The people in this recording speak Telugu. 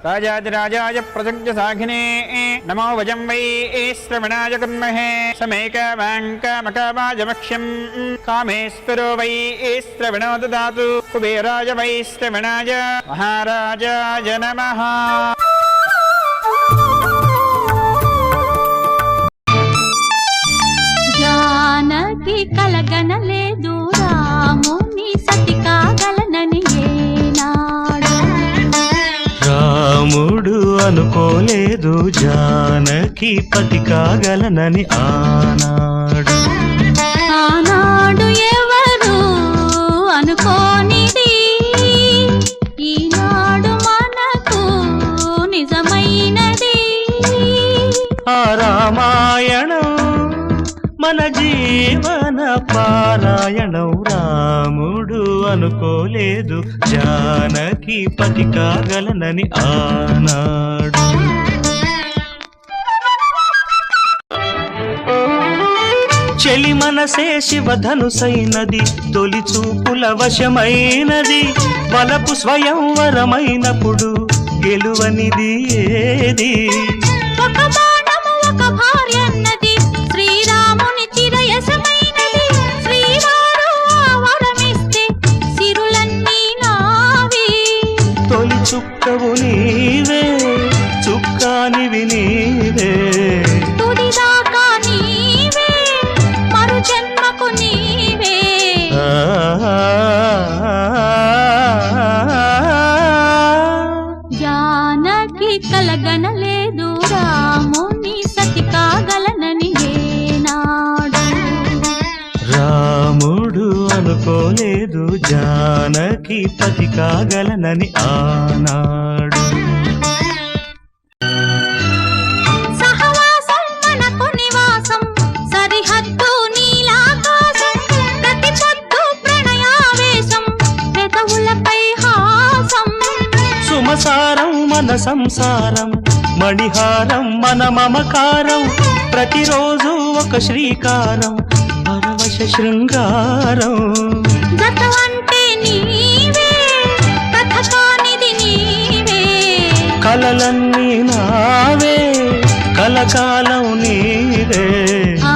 राजाधिराजाय प्रसज्ञसाघिने नमो वजं वै श्रवणाय कुर्महे समेकवाङ्कामकावाजमक्ष्यं कामेश्वरो वै श्रवणो ददातु कुबेराय वै श्रवणाय महाराजाय नमः। जानकी कलगनलेदु रामुनि सति कागलननि ఏనాడు రాముడు అనుకోలేదు జానకి పతి కాగలనని ఆనాడు ఎవరు అనుకోనిది ఈనాడు మనకు నిజమైనది ఆ రామాయణం మన జీవన పారాయణం రాముడు అనుకోలేదు జానకి పతి కాగలనని ఆనాడు చెలి మనసే శివధనుసైనది తొలి చూపుల వశమైనది వలపు స్వయంవరమైనప్పుడు గెలువనిది ఏది ఒక బాణము ఒక భార్య అన్నది శ్రీరాముని చిరయసమైనది శ్రీవారు వరమిస్తే సిరులన్నీ నావి తొలి చుక్కవు నీవే చుక్కానివి నీవే తుడిదాకా నీవే మరు జన్మకు నీవే జానకి కలగనలేదు రాముని సతి కాగలనని ఏనాడు రాముడు అనుకోలేదు జానకి పతి కాగలనని ఆనాడు సహవాసం మనకు నివాసం సరిహద్దు నీలాకాశం ప్రతి పొద్దు ప్రణయావేశం పెదవులపై హాసం సుమసారం మన సంసారం మణిహారం మన మమకారం ప్రతిరోజు ఒక శ్రీకారం పరవశ శృంగారం జత అంటే నీవే కథ కానిది నీవే కలలన్నీ నావే కలకాలం నీవే ఆ